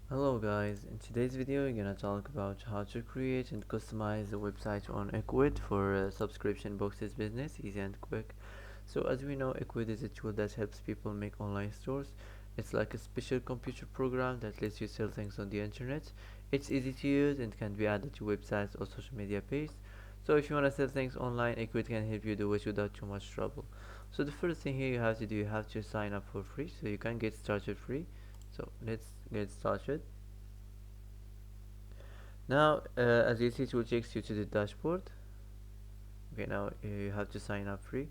Hello guys, in today's video we're gonna talk about how to create and customize a website on Ecwid for subscription boxes business, easy and quick. So as we know, Ecwid is a tool that helps people make online stores. It's like a special computer program that lets you sell things on the internet. It's easy to use and can be added to websites or social media pages. So if you wanna sell things online, Ecwid can help you do it without too much trouble. So the first thing here you have to do, you have to sign up for free so you can get started free. So let's get started. Now, as you see, it will take you to the dashboard. Okay, now you have to sign up free.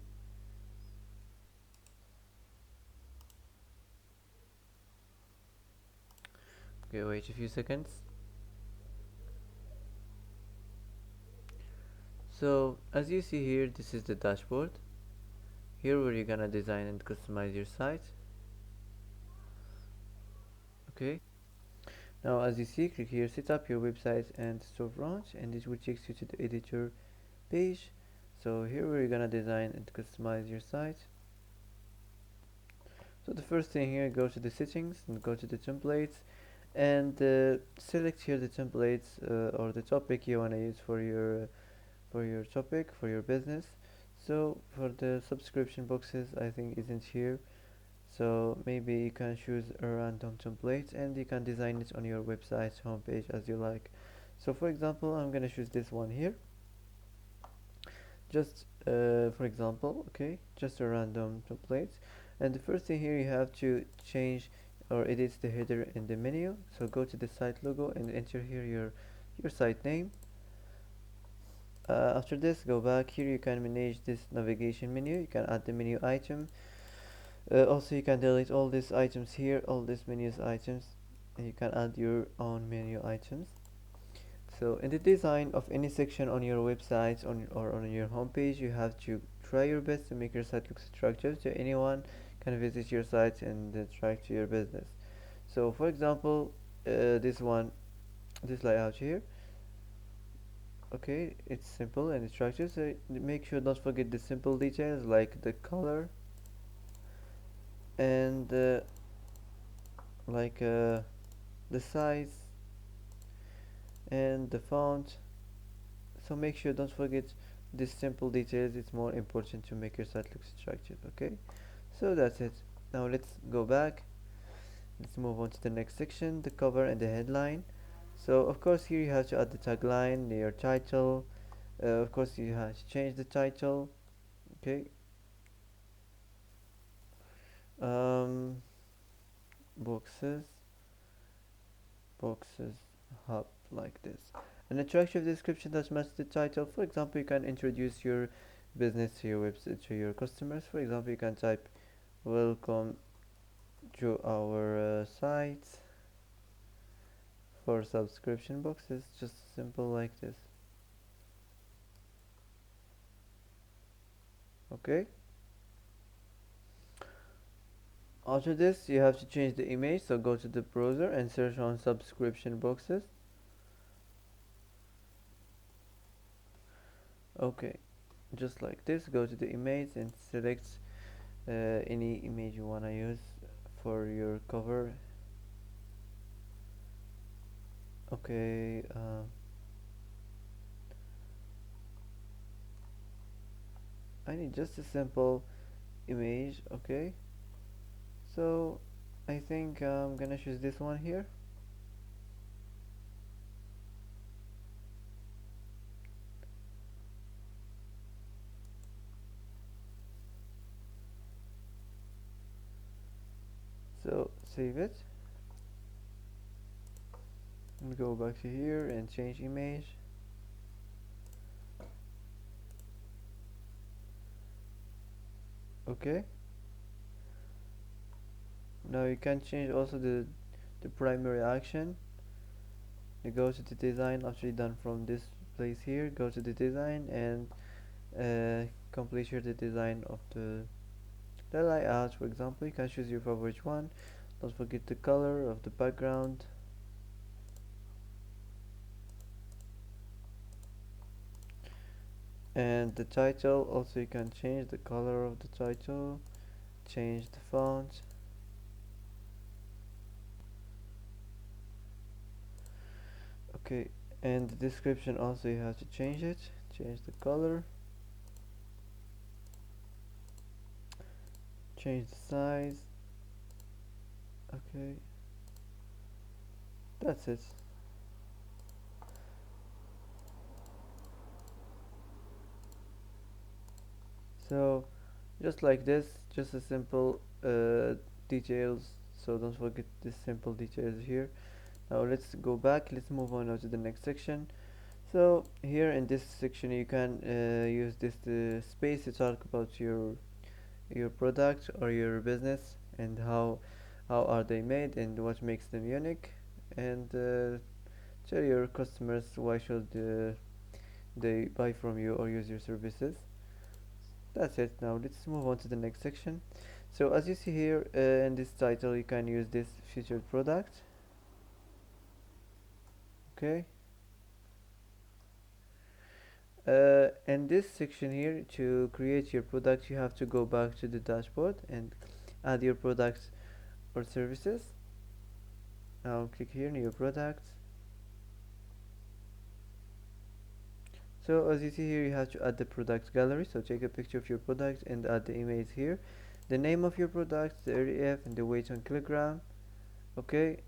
Okay, wait a few seconds. So, as you see here, this is the dashboard. Here where you're gonna design and customize your site. Okay. Now, as you see, click here, set up your website and storefront, and it will take you to the editor page. So here where you're gonna design and customize your site. So the first thing here, go to the settings and go to the templates and select here the templates or the topic you want to use for your topic for your business. So for the subscription boxes, I think isn't here, so maybe you can choose a random template and you can design it on your website homepage as you like. So for example, I'm gonna choose this one here, just for example. Okay, just a random template. And the first thing here, you have to change or edit the header in the menu. So go to the site logo and enter here your site name. After this, go back here, you can manage this navigation menu, you can add the menu item. Also you can delete all these items here, all these menus items, and you can add your own menu items. So in the design of any section on your website or on your homepage, you have to try your best to make your site look attractive so anyone can visit your site and attract to your business. So for example, this one, this layout here, okay, it's simple and attractive, so make sure don't forget the simple details like the color and like the size and the font. So make sure don't forget these simple details, it's more important to make your site look attractive. Okay, so that's it. Now let's go back, let's move on to the next section, the cover and the headline. So of course here you have to add the tagline, your title. Of course you have to change the title. Okay, um, boxes boxes hub, like this. An attractive description that matches the title. For example, you can introduce your business to your website to your customers. For example, you can type welcome to our site for subscription boxes, just simple like this. Okay, after this you have to change the image, so go to the browser and search on subscription boxes. Okay, just like this, go to the image and select any image you want to use for your cover. Okay, I need just a simple image. Okay, so I think I'm gonna choose this one here. So save it and go back to here and change image. Okay, now you can change also the primary action. You go to the design after you're done from this place here, go to the design and complete the design of the layout. For example, you can choose your favorite one. Don't forget the color of the background. And the title, also you can change the color of the title, change the font. Okay, and the description also you have to change it. Change the color, change the size. Okay, that's it. So just like this, just a simple details. So don't forget the simple details here. Now let's go back. Let's move on now to the next section. So here in this section you can use this space to talk about your product or your business, and how are they made and what makes them unique, and tell your customers why should they buy from you or use your services. That's it. Now let's move on to the next section. So as you see here in this title, you can use this featured product. Okay. In this section here, to create your product, you have to go back to the dashboard and add your products or services. Now click here, new products. So as you see here, you have to add the product gallery. So take a picture of your product and add the image here, the name of your product, the REF, and the weight on kilogram. Okay.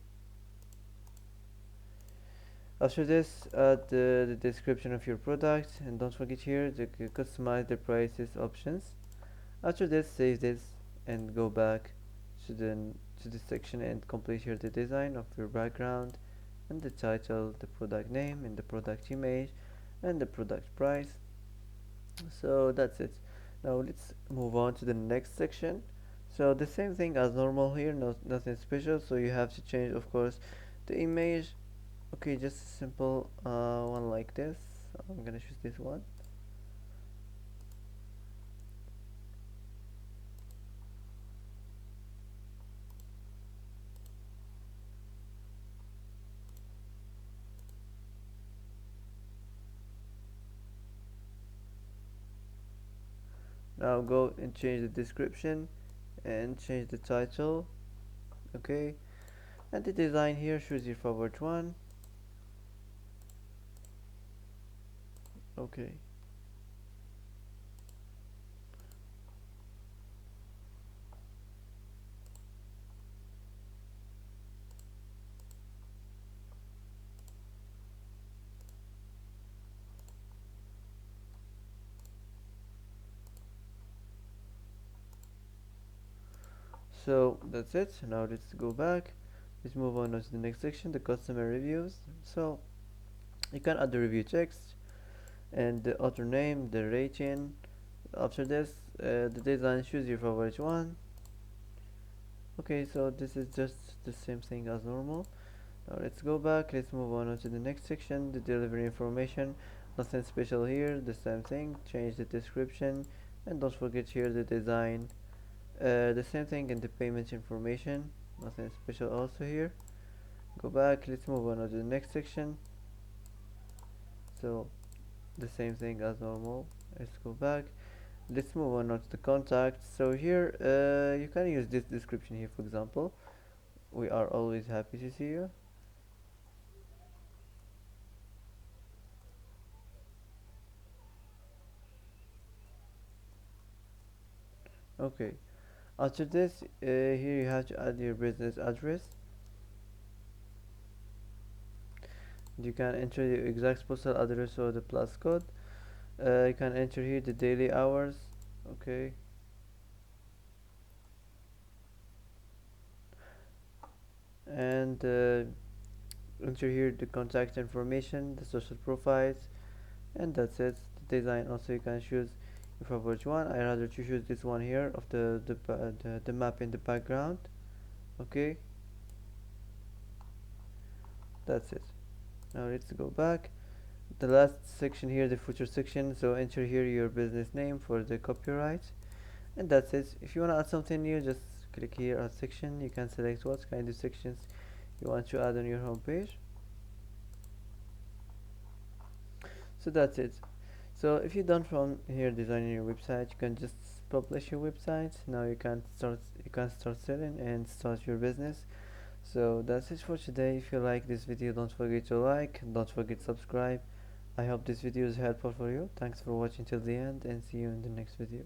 After this, add the description of your product, and don't forget here to customize the prices options. After this, save this and go back to the section and complete here the design of your background and the title, the product name, and the product image, and the product price. So that's it. Now let's move on to the next section. So the same thing as normal here, nothing special. So you have to change, of course, the image. Okay, just a simple one like this. I'm gonna choose this one. Now go and change the description and change the title. Okay, and the design here, choose your favorite one. Okay, so that's it. Now let's go back. Let's move on to the next section, the customer reviews. So you can add the review text and the author name, the rating. After this, the design, choose your favorite one. Okay, so this is just the same thing as normal. Now let's go back. Let's move on to the next section, the delivery information. Nothing special here, the same thing. Change the description, and don't forget here the design. The same thing in the payment information. Nothing special also here. Go back. Let's move on to the next section. So the same thing as normal. Let's go back. Let's move on to the contact. So here you can use this description here. For example, we are always happy to see you. Okay, after this here you have to add your business address. You can enter the exact postal address or the plus code. You can enter here the daily hours. Okay, and enter here the contact information, the social profiles, and that's it. The design also you can choose your favorite one. I rather to choose this one here of the map in the background. Okay, that's it. Now let's go back. The last section here, the footer section. So enter here your business name for the copyright, and that's it. If you want to add something new, just click here add section. You can select what kind of sections you want to add on your homepage. So that's it. So if you're done from here designing your website, you can just publish your website. Now you can start selling and start your business. So that's it for today. If you like this video, don't forget to like, don't forget to subscribe. I hope this video is helpful for you. Thanks for watching till the end, and see you in the next video.